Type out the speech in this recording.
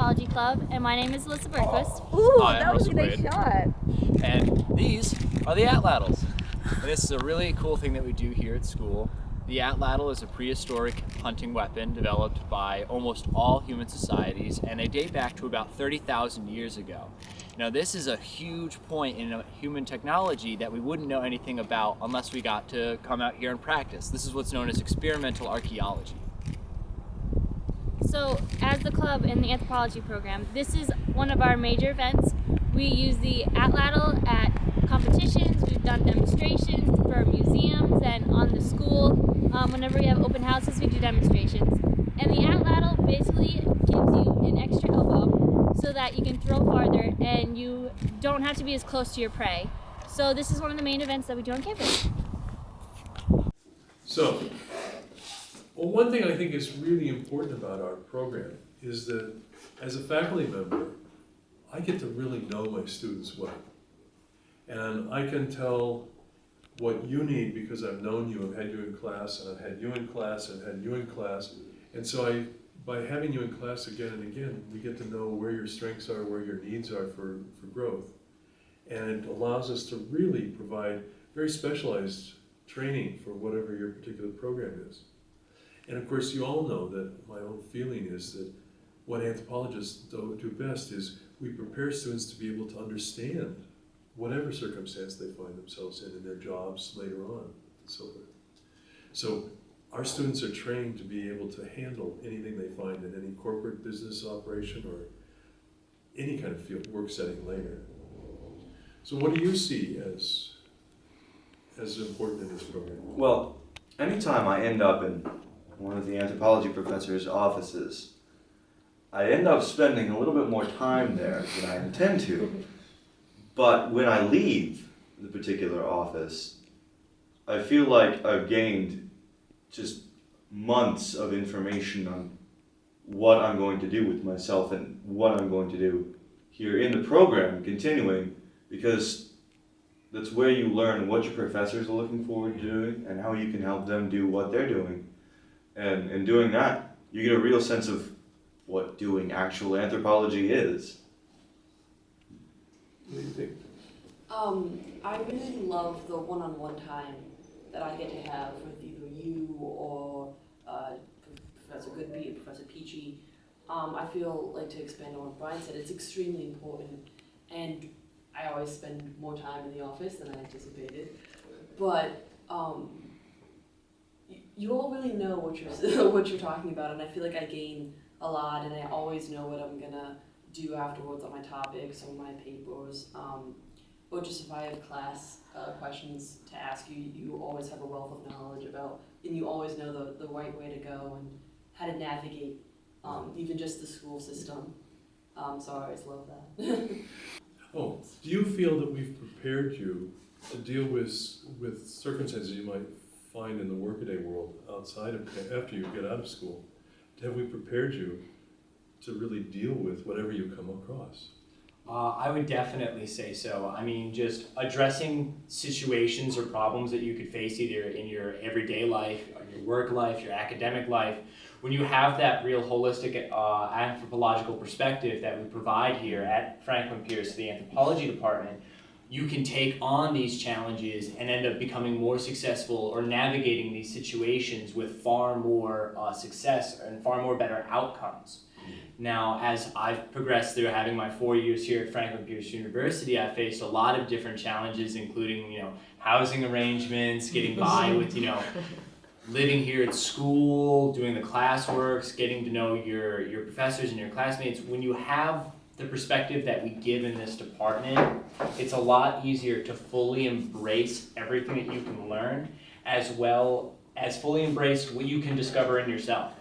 Anthropology Club, and my name is Alyssa Bergquist. Ooh, Hi, that was a I'm nice Russell shot. And these are the atlatls. And this is a really cool thing that we do here at school. The atlatl is a prehistoric hunting weapon developed by almost all human societies, and they date back to about 30,000 years ago. Now, this is a huge point in human technology that we wouldn't know anything about unless we got to come out here and practice. This is what's known as experimental archaeology. So, as the club in the anthropology program, this is one of our major events. We use the atlatl at competitions, we've done demonstrations for museums and on the school. Whenever we have open houses, we do demonstrations. And the atlatl basically gives you an extra elbow so that you can throw farther and you don't have to be as close to your prey. So this is one of the main events that we do on campus. So, well, one thing I think is really important about our program is that as a faculty member, I get to really know my students well. And I can tell what you need because I've known you, I've had you in class, and I've had you in class, and I've had you in class. And so by having you in class again and again, we get to know where your strengths are, where your needs are for growth. And it allows us to really provide very specialized training for whatever your particular program is. And of course, you all know that my own feeling is that what anthropologists do best is we prepare students to be able to understand whatever circumstance they find themselves in their jobs later on, and so forth. So our students are trained to be able to handle anything they find in any corporate business operation or any kind of field work setting later. So what do you see as important in this program? Well, anytime I end up in one of the anthropology professor's offices, I end up spending a little bit more time there than I intend to. But when I leave the particular office, I feel like I've gained just months of information on what I'm going to do with myself and what I'm going to do here in the program, continuing, because that's where you learn what your professors are looking forward to doing and how you can help them do what they're doing. And in doing that, you get a real sense of what doing actual anthropology is. What do you think? I really love the one-on-one time that I get to have with either you or Professor Goodby and Professor Peachy. I feel like, to expand on what Brian said, it's extremely important, and I always spend more time in the office than I anticipated. But you all really know what you're talking about, and I feel like I gain a lot, and I always know what I'm gonna do afterwards on my topics or my papers, or just if I have class questions to ask you. You always have a wealth of knowledge about, and you always know the right way to go and how to navigate even just the school system. So I always love that. Oh, do you feel that we've prepared you to deal with circumstances you might find in the workaday world outside of, after you get out of school? Have we prepared you to really deal with whatever you come across? I would definitely say so. I mean, just addressing situations or problems that you could face either in your everyday life, or your work life, your academic life. When you have that real holistic anthropological perspective that we provide here at Franklin Pierce, the anthropology department, you can take on these challenges and end up becoming more successful or navigating these situations with far more success and far more better outcomes. Now, as I've progressed through having my 4 years here at Franklin Pierce University, I've faced a lot of different challenges, including, housing arrangements, getting by with, living here at school, doing the classworks, getting to know your professors and your classmates. When you have the perspective that we give in this department, it's a lot easier to fully embrace everything that you can learn, as well as fully embrace what you can discover in yourself.